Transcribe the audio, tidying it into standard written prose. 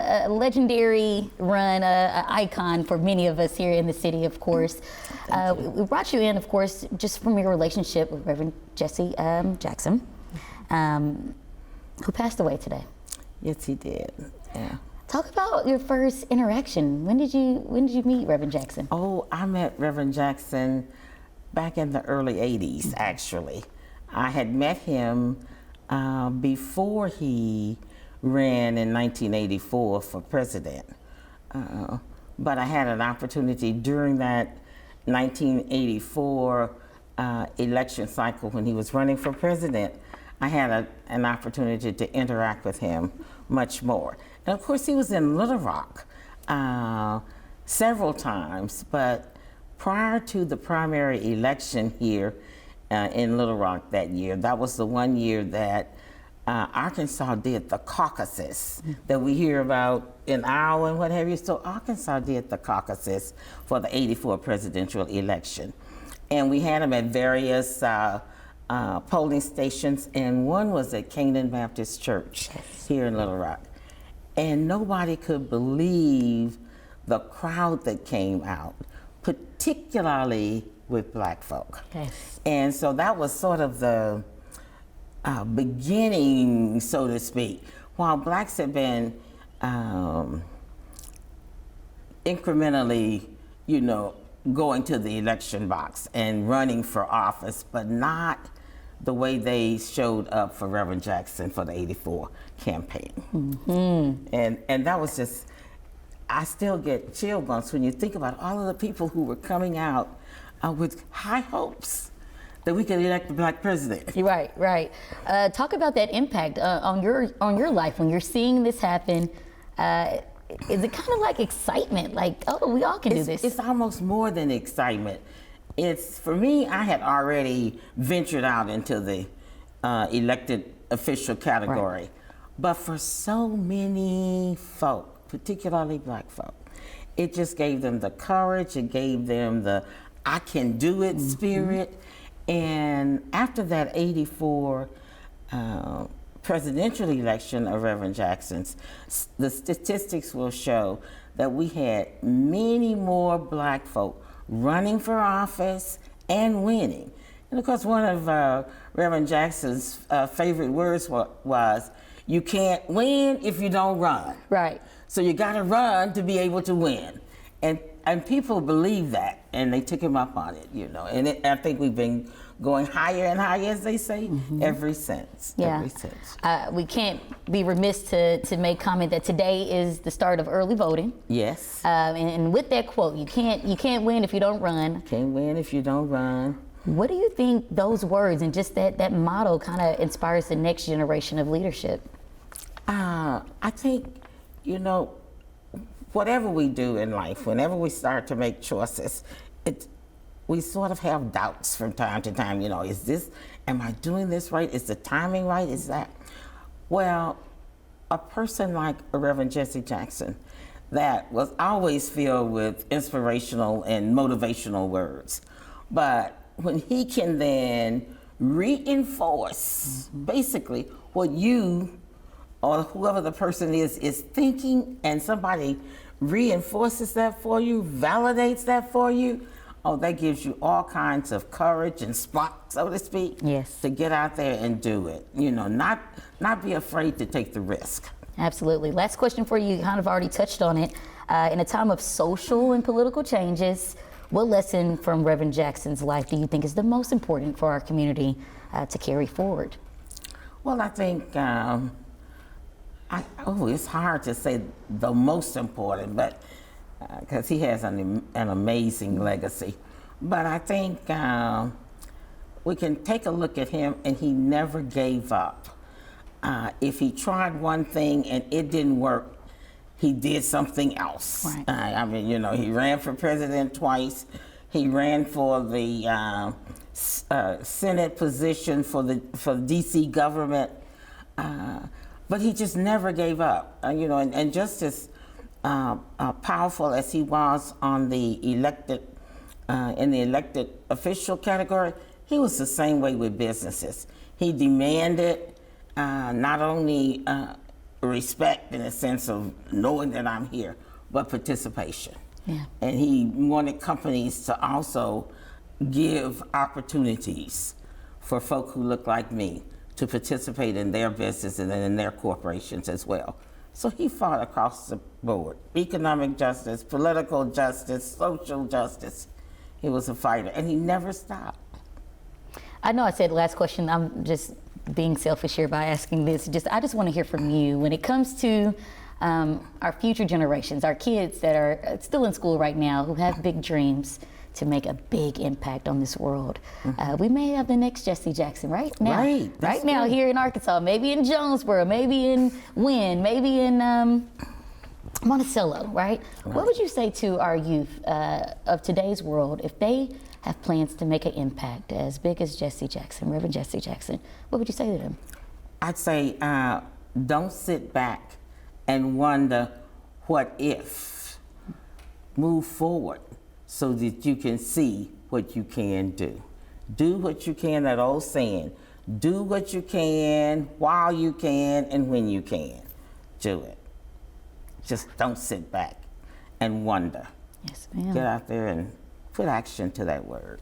a legendary run, an icon for many of us here in the city, of course. We brought you in, of course, just from your relationship with Reverend Jesse Jackson, who passed away today. Yes, he did. Yeah. Talk about your first interaction. When did you meet Reverend Jackson? Oh, I met Reverend Jackson back in the early 80s, actually. I had met him before he ran in 1984 for president. But I had an opportunity during that 1984 election cycle when he was running for president. I had an opportunity to interact with him much more. And of course, he was in Little Rock several times, but prior to the primary election here in Little Rock that year, that was the one year that Arkansas did the caucuses that we hear about in Iowa and what have you. So Arkansas did the caucuses for the '84 presidential election. And we had them at various polling stations, and one was at Canaan Baptist Church here in Little Rock. And nobody could believe the crowd that came out, particularly with black folk. Yes. And so that was sort of the beginning, so to speak. While blacks have been incrementally, going to the election box and running for office, but not the way they showed up for Reverend Jackson for the '84 campaign. Mm-hmm. And that was just, I still get chill bumps when you think about all of the people who were coming out with high hopes that we could elect a black president. Right. Talk about that impact on your life when you're seeing this happen. Is it kind of like excitement? Like, oh, we all can do this. It's almost more than excitement. It's, for me, I had already ventured out into the elected official category. Right. But for so many folk, particularly black folk, it just gave them the courage, it gave them the I can do it spirit. And after that '84 presidential election of Reverend Jackson's, the statistics will show that we had many more black folk running for office and winning. And of course, one of Reverend Jackson's favorite words was, you can't win if you don't run. Right. So you gotta run to be able to win. And people believe that, and they took him up on it, And I think we've been going higher and higher, as they say, ever since. Yeah. Ever since. We can't be remiss to make comment that today is the start of early voting. Yes. And with that quote, you can't win if you don't run. Can't win if you don't run. What do you think those words and just that motto kind of inspires the next generation of leadership? I think, whatever we do in life, whenever we start to make choices, we sort of have doubts from time to time. Am I doing this right? Is the timing right? Is that? Well, a person like Reverend Jesse Jackson that was always filled with inspirational and motivational words, but when he can then reinforce basically what you or whoever the person is thinking, and somebody reinforces that for you, validates that for you, that gives you all kinds of courage and spot, so to speak, yes, to get out there and do it. Not be afraid to take the risk. Absolutely. Last question for you. You kind of already touched on it. In a time of social and political changes, what lesson from Reverend Jackson's life do you think is the most important for our community to carry forward? Well, I think it's hard to say the most important, but because he has an amazing legacy. But I think we can take a look at him, and he never gave up. If he tried one thing and it didn't work, he did something else. Right. He ran for president twice. He ran for the Senate position for the DC government. But he just never gave up, and just as powerful as he was on the elected, in the elected official category, he was the same way with businesses. He demanded not only respect in a sense of knowing that I'm here, but participation. Yeah. And he wanted companies to also give opportunities for folk who look like me to participate in their business and in their corporations as well. So he fought across the board: economic justice, political justice, social justice. He was a fighter, and he never stopped. I know I said last question. I'm just being selfish here by asking this. I just want to hear from you when it comes to our future generations, our kids that are still in school right now, who have big dreams to make a big impact on this world. We may have the next Jesse Jackson right now. Right now here in Arkansas, maybe in Jonesboro, maybe in Wynn, maybe in Monticello, right? What would you say to our youth of today's world if they have plans to make an impact as big as Jesse Jackson, Reverend Jesse Jackson? What would you say to them? I'd say don't sit back and wonder what if. Move forward so that you can see what you can do. Do what you can, that old saying. Do what you can, while you can, and when you can. Do it. Just don't sit back and wonder. Yes, ma'am. Get out there and put action to that word.